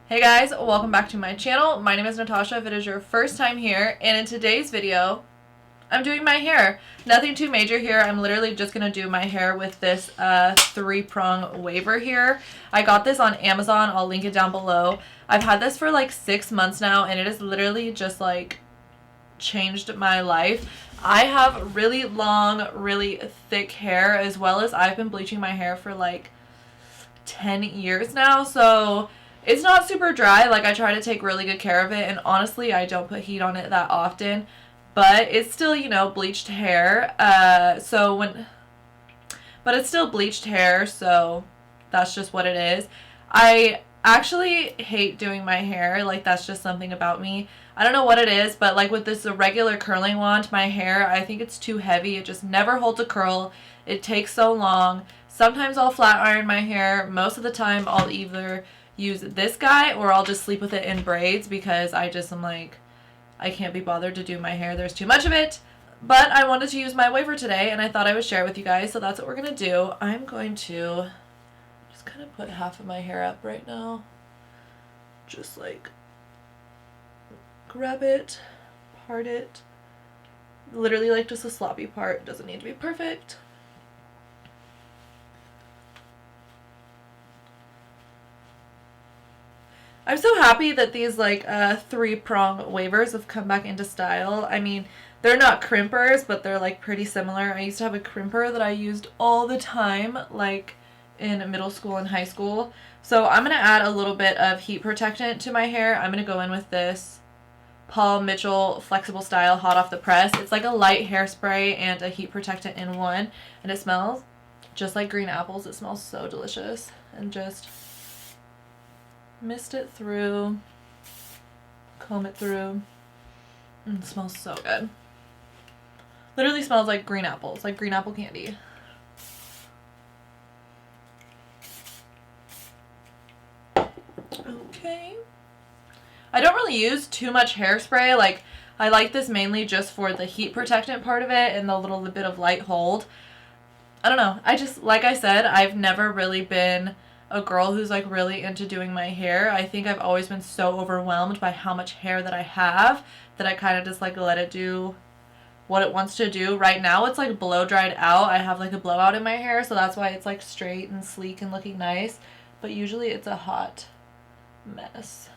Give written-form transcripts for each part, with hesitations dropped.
Hey guys, welcome back to my channel. My name is Natasha if it is your first time here, and in today's video, I'm doing my hair. Nothing too major here. I'm literally just going to do my hair with this 3-prong waver here. I got this on Amazon. I'll link it down below. I've had this for like 6 months now, and it has literally just like changed my life. I have really long, really thick hair, as well as I've been bleaching my hair for like 10 years now, so it's not super dry. Like, I try to take really good care of it, and honestly, I don't put heat on it that often, but it's still, you know, bleached hair. But it's still bleached hair, so that's just what it is. I actually hate doing my hair. Like, that's just something about me. I don't know what it is, but like with this regular curling wand, my hair, I think it's too heavy. It just never holds a curl. It takes so long. Sometimes I'll flat iron my hair. Most of the time I'll either use this guy or I'll just sleep with it in braids because I'm like, I can't be bothered to do my hair. There's too much of it. But I wanted to use my waver today and I thought I would share it with you guys, so that's what we're going to do. I'm going to just kind of put half of my hair up right now. Just like grab it, part it. Literally like just a sloppy part. It doesn't need to be perfect. I'm so happy that these like 3-prong wavers have come back into style. I mean, they're not crimpers, but they're like pretty similar. I used to have a crimper that I used all the time, like in middle school and high school. So I'm going to add a little bit of heat protectant to my hair. I'm going to go in with this Paul Mitchell Flexible Style Hot Off the Press. It's like a light hairspray and a heat protectant in one, and it smells just like green apples. It smells so delicious. And just mist it through, comb it through, and it smells so good. Literally smells like green apples, like green apple candy. Okay. I don't really use too much hairspray. Like, I like this mainly just for the heat protectant part of it and the little bit of light hold. I don't know. I just, like I said, I've never really been a girl who's like really into doing my hair. I think I've always been so overwhelmed by how much hair that I have that I kind of just like let it do what it wants to do. Right now it's like blow dried out. I have like a blowout in my hair, so that's why it's like straight and sleek and looking nice. But usually it's a hot mess.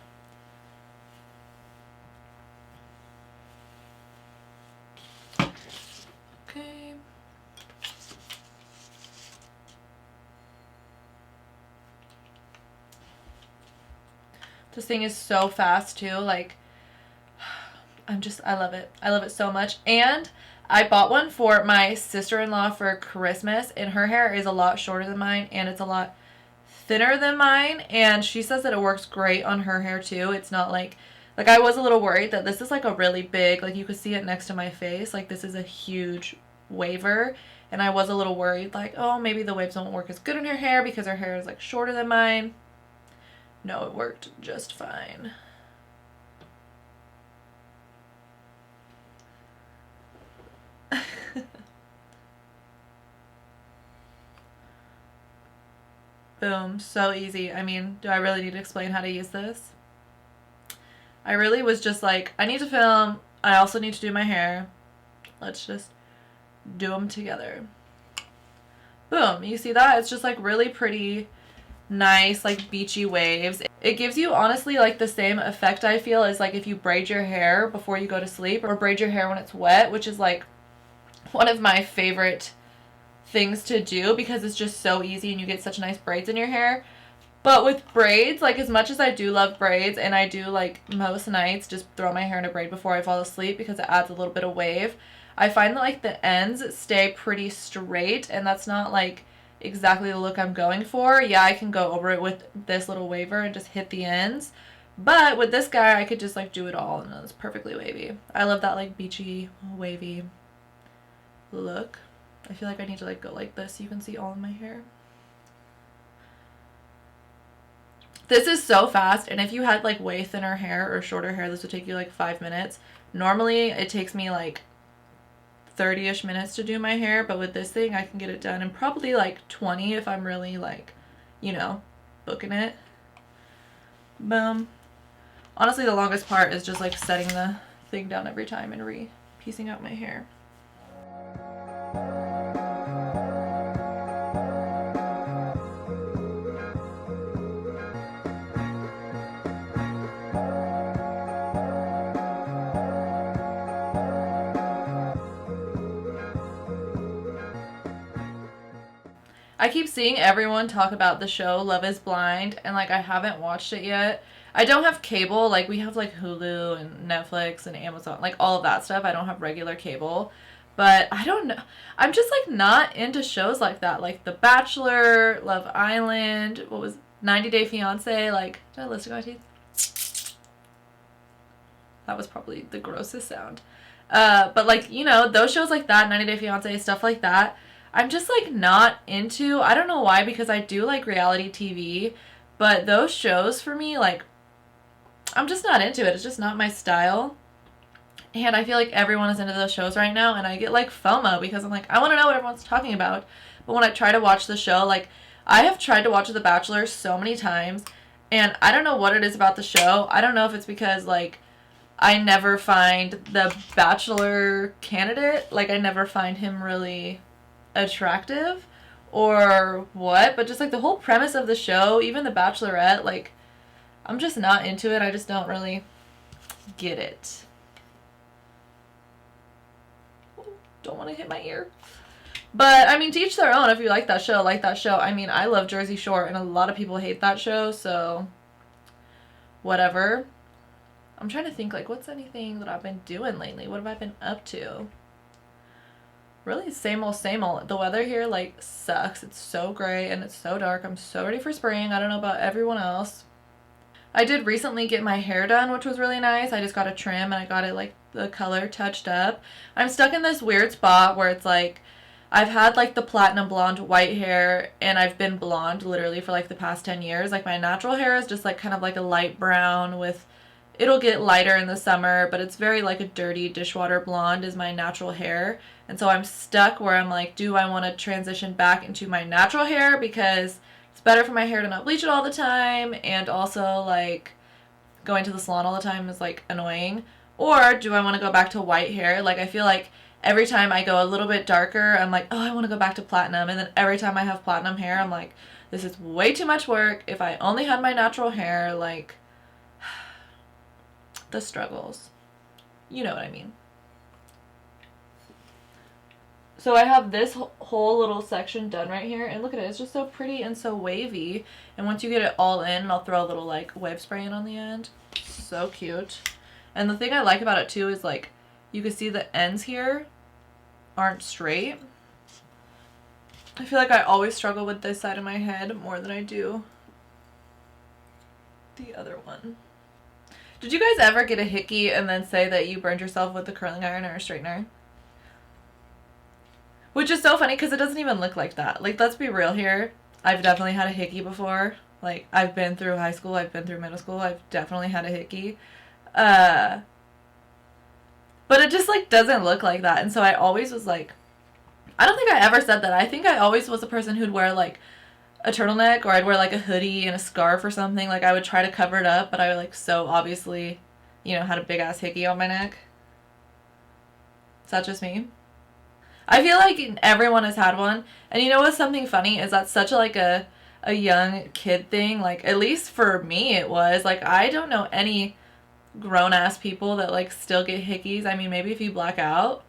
Okay. This thing is so fast too. Like, I love it. I love it so much. And I bought one for my sister-in-law for Christmas, and her hair is a lot shorter than mine, and it's a lot thinner than mine, and she says that it works great on her hair too. It's not like I was a little worried that this is like a really big, like you could see it next to my face, like this is a huge waver, and I was a little worried like, oh, maybe the waves won't work as good on her hair because her hair is like shorter than mine. No, it worked just fine. Boom, so easy. I mean, do I really need to explain how to use this? I really was just like, I need to film, I also need to do my hair. Let's just do them together. Boom, you see that? It's just like really pretty, nice, like beachy waves. It gives you honestly like the same effect, I feel, as like if you braid your hair before you go to sleep or braid your hair when it's wet, which is like one of my favorite things to do because it's just so easy and you get such nice braids in your hair. But with braids, like as much as I do love braids, and I do like most nights just throw my hair in a braid before I fall asleep because it adds a little bit of wave, I find that like the ends stay pretty straight, and that's not like exactly the look I'm going for. Yeah, I can go over it with this little waver and just hit the ends, but with this guy I could just like do it all and it's perfectly wavy. I love that like beachy, wavy look. I feel like I need to like go like this so you can see all of my hair. This is so fast, and if you had like way thinner hair or shorter hair, this would take you like 5 minutes. Normally it takes me like 30-ish minutes to do my hair, but with this thing I can get it done in probably like 20 if I'm really like, you know, booking it. Boom. Honestly, the longest part is just like setting the thing down every time and re-piecing out my hair. I keep seeing everyone talk about the show Love is Blind, and like I haven't watched it yet. I don't have cable. Like we have like Hulu and Netflix and Amazon, like all of that stuff. I don't have regular cable. But I don't know. I'm just like not into shows like that. Like The Bachelor, Love Island, what was 90 Day Fiancé, like did I listen to my teeth? That was probably the grossest sound. But like, you know, those shows like that, 90 Day Fiancé, stuff like that, I'm just like not into. I don't know why, because I do like reality TV, but those shows for me, like, I'm just not into it. It's just not my style. And I feel like everyone is into those shows right now, and I get like FOMO because I'm like, I want to know what everyone's talking about. But when I try to watch the show, like, I have tried to watch The Bachelor so many times, and I don't know what it is about the show. I don't know if it's because, like, I never find the Bachelor candidate, like, I never find him really attractive or what, but just like the whole premise of the show, even The Bachelorette, like, I'm just not into it. I just don't really get it. Don't want to hit my ear. But I mean, to each their own. If you like that show, like that show. I mean, I love Jersey Shore, and a lot of people hate that show, so whatever. I'm trying to think, like, what's anything that I've been doing lately? What have I been up to? Really, same old, same old. The weather here, like, sucks. It's so gray and it's so dark. I'm so ready for spring. I don't know about everyone else. I did recently get my hair done, which was really nice. I just got a trim and I got it, like, the color touched up. I'm stuck in this weird spot where it's like, I've had like the platinum blonde white hair, and I've been blonde literally for like the past 10 years. Like my natural hair is just like kind of like a light brown with, it'll get lighter in the summer, but it's very like a dirty dishwater blonde is my natural hair. And so I'm stuck where I'm like, do I want to transition back into my natural hair because it's better for my hair to not bleach it all the time, and also like going to the salon all the time is like annoying? Or do I want to go back to white hair? Like I feel like every time I go a little bit darker, I'm like, oh, I want to go back to platinum. And then every time I have platinum hair, I'm like, this is way too much work. If I only had my natural hair, like, the struggles. You know what I mean. So I have this whole little section done right here, and look at it. It's just so pretty and so wavy. And once you get it all in, I'll throw a little, like, wave spray in on the end. So cute. And the thing I like about it, too, is, like, you can see the ends here aren't straight. I feel like I always struggle with this side of my head more than I do the other one. Did you guys ever get a hickey and then say that you burned yourself with a curling iron or a straightener? Which is so funny because it doesn't even look like that. Like, let's be real here. I've definitely had a hickey before. Like, I've been through high school. I've been through middle school. I've definitely had a hickey. But it just, like, doesn't look like that. And so I always was like, I don't think I ever said that. I think I always was a person who'd wear, like, a turtleneck, or I'd wear, like, a hoodie and a scarf or something. Like, I would try to cover it up, but I, like, so obviously, you know, had a big-ass hickey on my neck. Is that just me? I feel like everyone has had one. And you know what's something funny is that's such like a young kid thing. Like, at least for me it was. Like, I don't know any grown-ass people that, like, still get hickeys. I mean, maybe if you black out.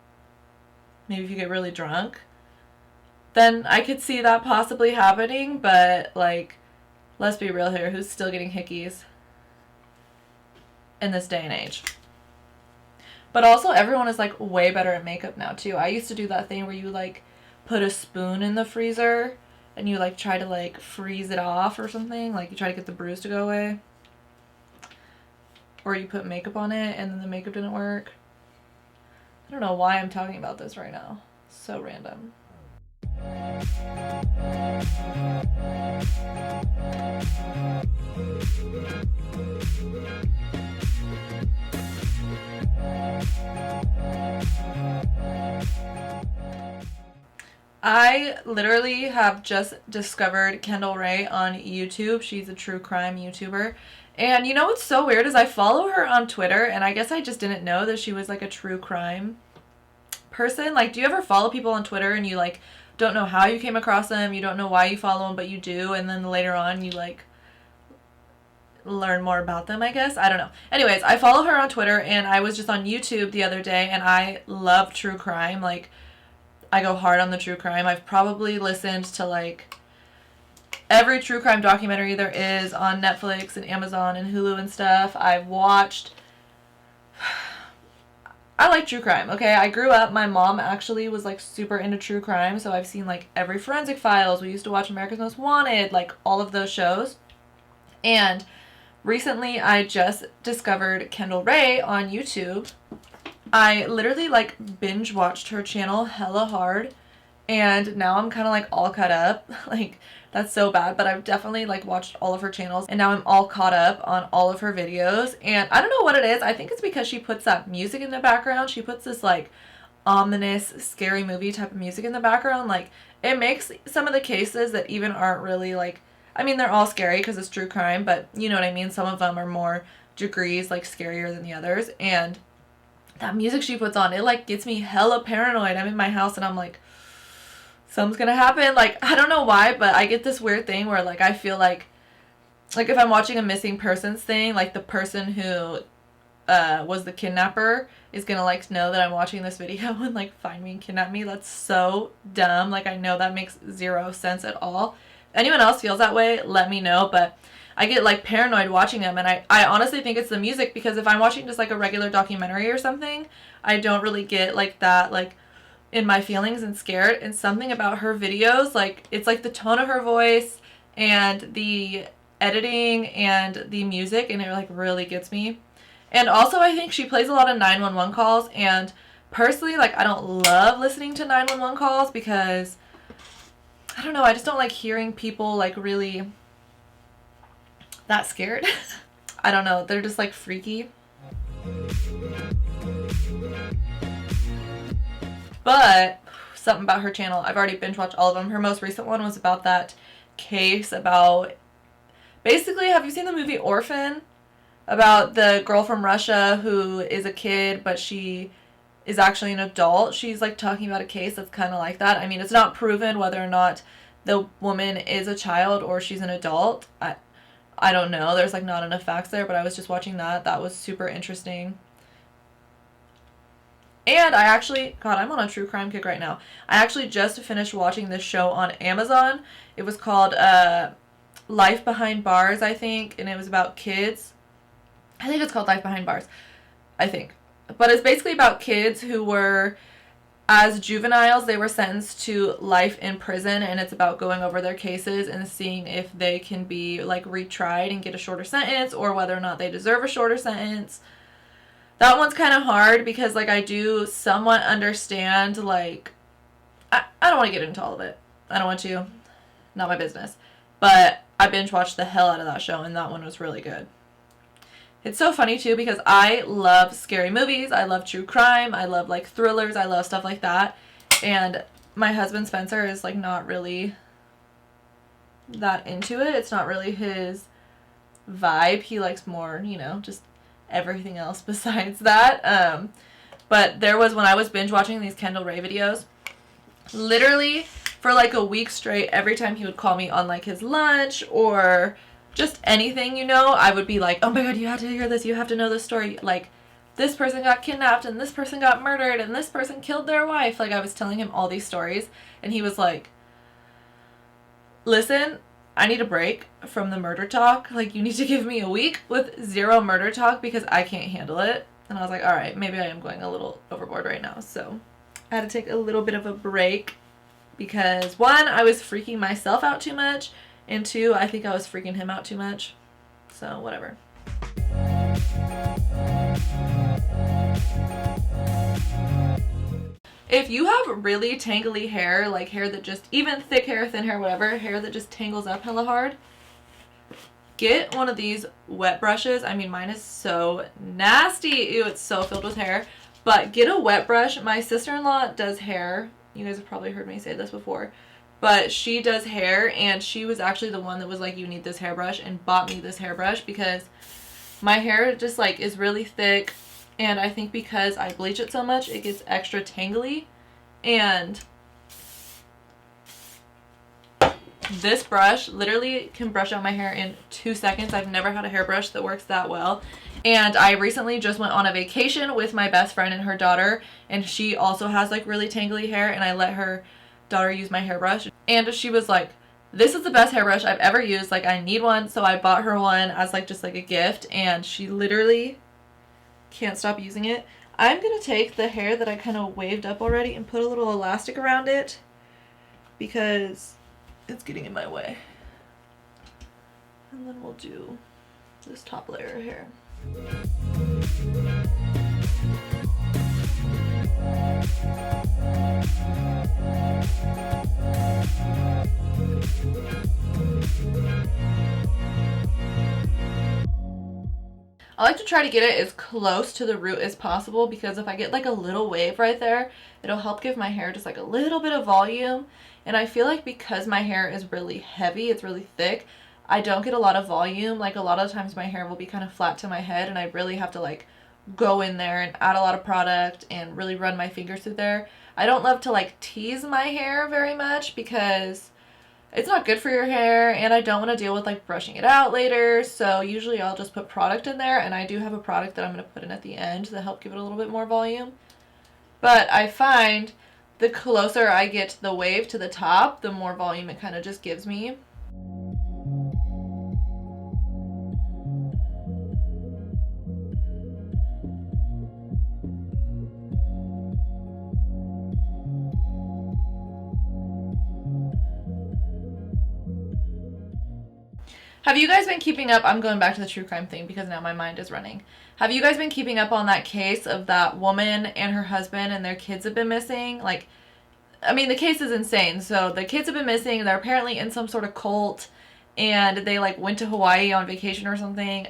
Maybe if you get really drunk. Then I could see that possibly happening. But, like, let's be real here. Who's still getting hickeys in this day and age? But also, everyone is, like, way better at makeup now, too. I used to do that thing where you, like, put a spoon in the freezer and you, like, try to, like, freeze it off or something. Like, you try to get the bruise to go away. Or you put makeup on it and then the makeup didn't work. I don't know why I'm talking about this right now. So random. I literally have just discovered Kendall Rae on YouTube. She's a true crime YouTuber. And you know what's so weird is I follow her on Twitter, and I guess I just didn't know that she was like a true crime person. Like, do you ever follow people on Twitter and you like don't know how you came across them, you don't know why you follow them, but you do, and then later on you like learn more about them, I guess? I don't know. Anyways, I follow her on Twitter, and I was just on YouTube the other day, and I love true crime. Like, I go hard on the true crime. I've probably listened to like every true crime documentary there is on Netflix and Amazon and Hulu and stuff. I've watched. I like true crime, okay? I grew up, my mom actually was like super into true crime, so I've seen like every Forensic Files. We used to watch America's Most Wanted, like all of those shows. And recently I just discovered Kendall Rae on YouTube. I literally like binge watched her channel hella hard, and now I'm kind of like all caught up. Like, that's so bad, but I've definitely like watched all of her channels, and now I'm all caught up on all of her videos. And I don't know what it is. I think it's because she puts that music in the background. She puts this like ominous, scary movie type of music in the background. Like, it makes some of the cases that even aren't really like, I mean, they're all scary because it's true crime, but you know what I mean? Some of them are more degrees like scarier than the others. And that music she puts on, it like gets me hella paranoid. I'm in my house and I'm like, something's gonna happen. Like, I don't know why, but I get this weird thing where like I feel like if I'm watching a missing persons thing, like the person who was the kidnapper is gonna like know that I'm watching this video and like find me and kidnap me. That's so dumb. Like, I know that makes zero sense at all. If anyone else feels that way, let me know. But I get like paranoid watching them, and I honestly think it's the music, because if I'm watching just like a regular documentary or something, I don't really get like that like in my feelings and scared. And something about her videos, like it's like the tone of her voice and the editing and the music, and it like really gets me. And also I think she plays a lot of 911 calls, and personally like I don't love listening to 911 calls because I don't know, I just don't like hearing people like really that scared. I don't know, they're just like freaky. But something about her channel, I've already binge watched all of them. Her most recent one was about that case about, basically, have you seen the movie Orphan? About the girl from Russia who is a kid, but she is actually an adult. She's like talking about a case that's kind of like that. I mean, it's not proven whether or not the woman is a child or she's an adult. I don't know. There's like not enough facts there, but I was just watching that. That was super interesting. And I actually, God, I'm on a true crime kick right now. I actually just finished watching this show on Amazon. It was called Life Behind Bars, I think, and it was about kids. I think it's called Life Behind Bars, I think. But it's basically about kids who were, as juveniles, they were sentenced to life in prison, and it's about going over their cases and seeing if they can be like retried and get a shorter sentence, or whether or not they deserve a shorter sentence. That one's kind of hard because like I do somewhat understand, like I don't want to get into all of it. I don't want to. Not my business. But I binge watched the hell out of that show, and that one was really good. It's so funny too because I love scary movies. I love true crime. I love like thrillers. I love stuff like that. And my husband Spencer is like not really that into it. It's not really his vibe. He likes more, you know, just everything else besides that. But there was, when I was binge watching these Kendall Rae videos, literally for like a week straight, every time he would call me on like his lunch or just anything, you know, I would be like, oh my God, you have to hear this. You have to know this story. Like, this person got kidnapped and this person got murdered and this person killed their wife. Like, I was telling him all these stories, and he was like, listen, I need a break from the murder talk. Like, you need to give me a week with zero murder talk because I can't handle it. And I was like, all right, maybe I am going a little overboard right now. So I had to take a little bit of a break because, one, I was freaking myself out too much, and two, I think I was freaking him out too much. So whatever. If you have really tangly hair, like hair that just, even thick hair, thin hair, whatever, hair that just tangles up hella hard, get one of these wet brushes. I mean, mine is so nasty. Ew, it's so filled with hair. But get a wet brush. My sister-in-law does hair. You guys have probably heard me say this before. but she does hair, and she was actually the one that was like, you need this hairbrush, and bought me this hairbrush because my hair just like is really thick, and I think because I bleach it so much, it gets extra tangly. And this brush literally can brush out my hair in 2 seconds. I've never had a hairbrush that works that well. And I recently just went on a vacation with my best friend and her daughter, and she also has like really tangly hair, and I let her daughter use my hairbrush, and she was like, this is the best hairbrush I've ever used, like I need one. So I bought her one as like just like a gift, and she literally can't stop using it. I'm gonna take the hair that I kind of waved up already and put a little elastic around it because it's getting in my way. And then we'll do this top layer of hair. I like to try to get it as close to the root as possible, because if I get like a little wave right there, it'll help give my hair just like a little bit of volume. And I feel like because my hair is really heavy, it's really thick, I don't get a lot of volume. Like a lot of times my hair will be kind of flat to my head, and I really have to like go in there and add a lot of product and really run my fingers through there. I don't love to like tease my hair very much because it's not good for your hair, and I don't want to deal with like brushing it out later. So usually I'll just put product in there, and I do have a product that I'm going to put in at the end to help give it a little bit more volume. But I find the closer I get to the wave to the top, the more volume it kind of just gives me. Have you guys been keeping up? I'm going back to the true crime thing because now my mind is running. Have you guys been keeping up on that case of that woman and her husband and their kids have been missing? Like, I mean, the case is insane. So the kids have been missing. They're apparently in some sort of cult, and they like went to Hawaii on vacation or something.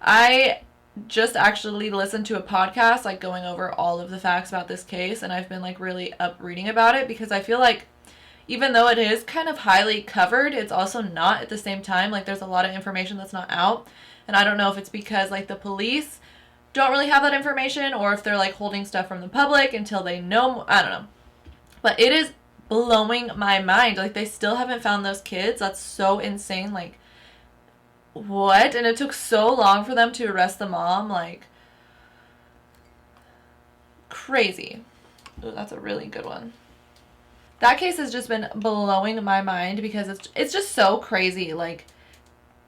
I just actually listened to a podcast like going over all of the facts about this case, and I've been like really up reading about it because I feel like even though it is kind of highly covered, it's also not at the same time. Like there's a lot of information that's not out, and I don't know if it's because like the police don't really have that information, or if they're like holding stuff from the public until they know. I don't know, but it is blowing my mind. Like they still haven't found those kids. That's so insane. Like what? And it took so long for them to arrest the mom. Like crazy. Ooh, that's a really good one. That case has just been blowing my mind because it's just so crazy. Like,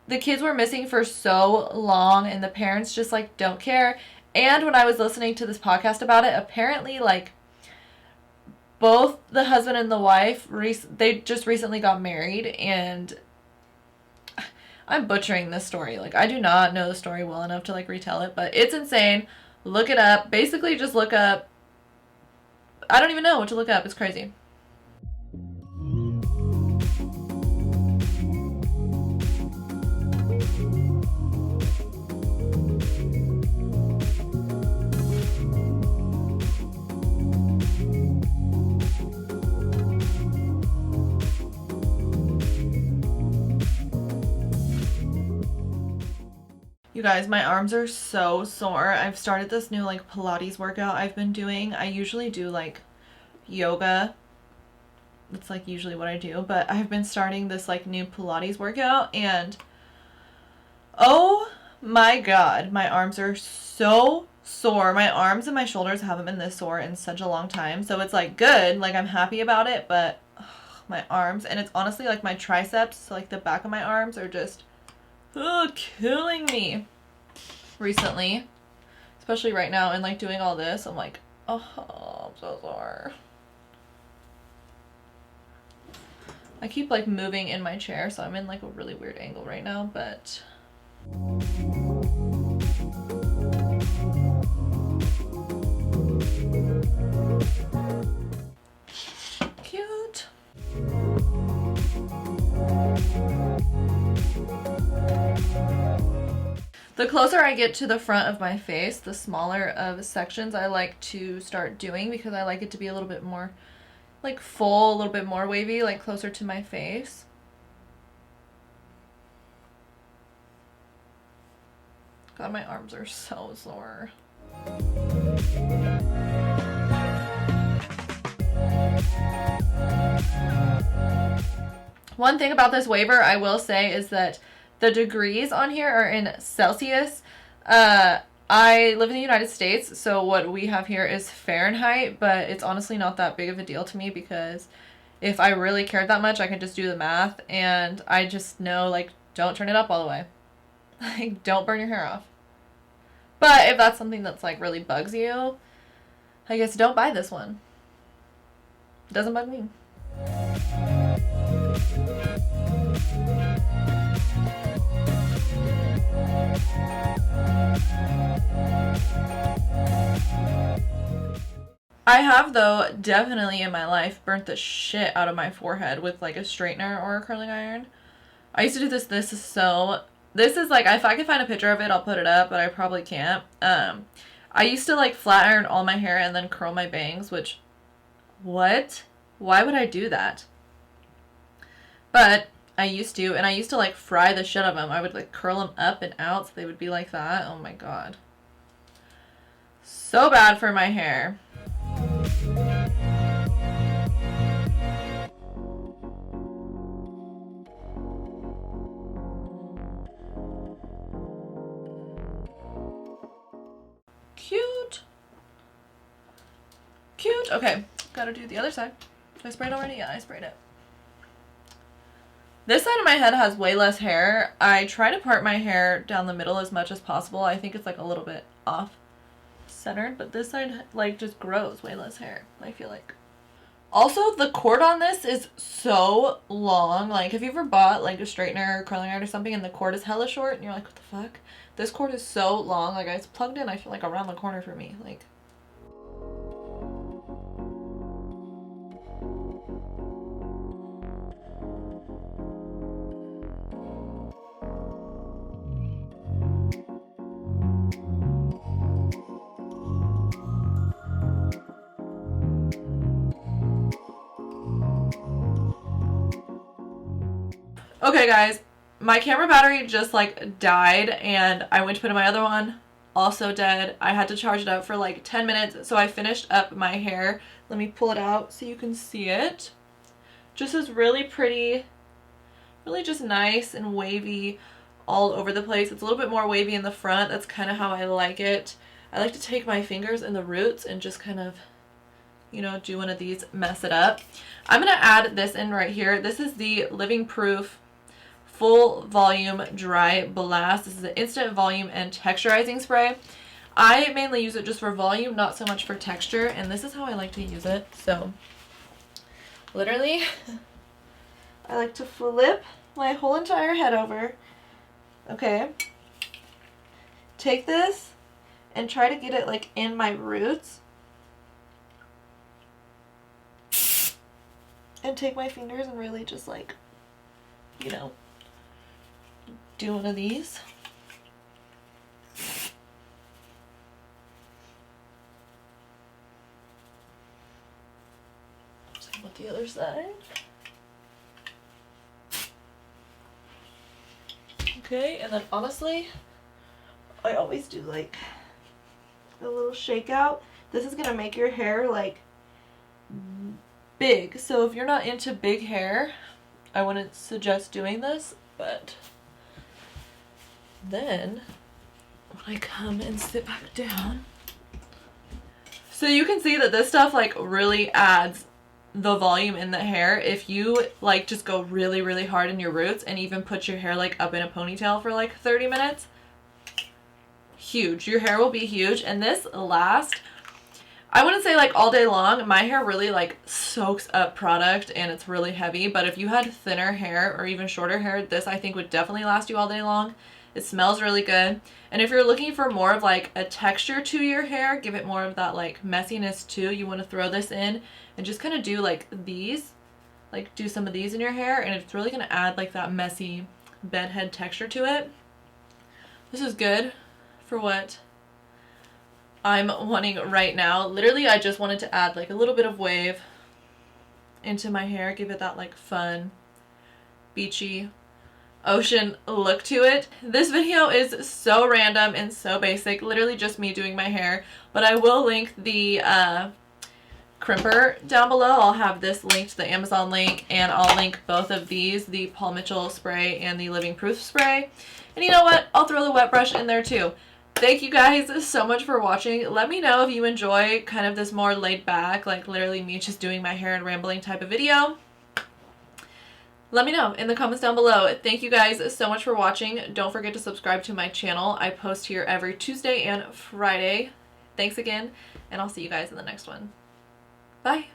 the kids were missing for so long, and the parents just, like, don't care. And when I was listening to this podcast about it, apparently, like, both the husband and the wife, they just recently got married, and I'm butchering this story. Like, I do not know the story well enough to, like, retell it, but it's insane. Look it up. Basically, just look up. I don't even know what to look up. It's crazy. You guys, my arms are so sore. I've started this new like Pilates workout I've been doing. I usually do like yoga. That's like usually what I do, but I've been starting this like new Pilates workout, and oh my god, my arms are so sore. My arms and my shoulders haven't been this sore in such a long time. So it's like good, like I'm happy about it, but ugh, my arms, and it's honestly like my triceps, so like the back of my arms are just killing me recently, especially right now, and like doing all this, I'm like, oh, I'm so sore. I keep like moving in my chair, so I'm in like a really weird angle right now, but cute. The closer I get to the front of my face, the smaller of sections I like to start doing because I like it to be a little bit more like full, a little bit more wavy, like closer to my face. God, my arms are so sore. One thing about this waver I will say is that the degrees on here are in Celsius. I live in the United States, so what we have here is Fahrenheit, but it's honestly not that big of a deal to me because if I really cared that much, I could just do the math, and I just know, like, don't turn it up all the way. Like, don't burn your hair off. But if that's something that's, like, really bugs you, I guess don't buy this one. It doesn't bug me. I have, though, definitely in my life burnt the shit out of my forehead with, like, a straightener or a curling iron. I used to do this. This is, like, if I could find a picture of it, I'll put it up, but I probably can't. I used to, like, flat iron all my hair and then curl my bangs, which, what? Why would I do that? But I used to, and I used to, like, fry the shit out of them. I would, like, curl them up and out so they would be like that. Oh, my God. So bad for my hair. Cute. Cute. Okay, gotta do the other side. Did I spray it already? Yeah, I sprayed it. This side of my head has way less hair. I try to part my hair down the middle as much as possible. I think it's like a little bit off centered, but this side like just grows way less hair, I feel like. Also, the cord on this is so long. Like, have you ever bought like a straightener or curling iron or something and the cord is hella short and you're like, what the fuck? This cord is so long. Like, it's plugged in, I feel like, around the corner for me. Like, okay, guys, my camera battery just like died and I went to put in my other one, also dead. I had to charge it up for like 10 minutes, so I finished up my hair. Let me pull it out so you can see it. Just is really pretty, really just nice and wavy all over the place. It's a little bit more wavy in the front. That's kind of how I like it. I like to take my fingers in the roots and just kind of, you know, do one of these, mess it up. I'm going to add this in right here. This is the Living Proof Full Volume Dry Blast. This is an instant volume and texturizing spray. I mainly use it just for volume, not so much for texture, and this is how I like to use it. So literally I like to flip my whole entire head over. Okay, take this and try to get it like in my roots, and take my fingers and really just like, you know, do one of these. Same with the other side. Okay, and then honestly, I always do like a little shakeout. This is gonna make your hair like big. So if you're not into big hair, I wouldn't suggest doing this, but then when I come and sit back down, so you can see that this stuff like really adds the volume in the hair. If you like just go really, really hard in your roots and even put your hair like up in a ponytail for like 30 minutes, huge. Your hair will be huge. And this lasts, I wouldn't say like all day long. My hair really like soaks up product and it's really heavy, but if you had thinner hair or even shorter hair, this I think would definitely last you all day long. It smells really good. And if you're looking for more of like a texture to your hair, give it more of that like messiness too, you want to throw this in and just kind of do like these, like do some of these in your hair, and it's really going to add like that messy bedhead texture to it. This is good for what I'm wanting right now. Literally, I just wanted to add like a little bit of wave into my hair, give it that like fun, beachy, ocean look to it. This video is so random and so basic, literally just me doing my hair, but I will link the crimper down below. I'll have this linked, the Amazon link, and I'll link both of these, the Paul Mitchell spray and the Living Proof spray. And you know what? I'll throw the wet brush in there too. Thank you guys so much for watching. Let me know if you enjoy kind of this more laid back, like literally me just doing my hair and rambling type of video. Let me know in the comments down below. Thank you guys so much for watching. Don't forget to subscribe to my channel. I post here every Tuesday and Friday. Thanks again, and I'll see you guys in the next one. Bye.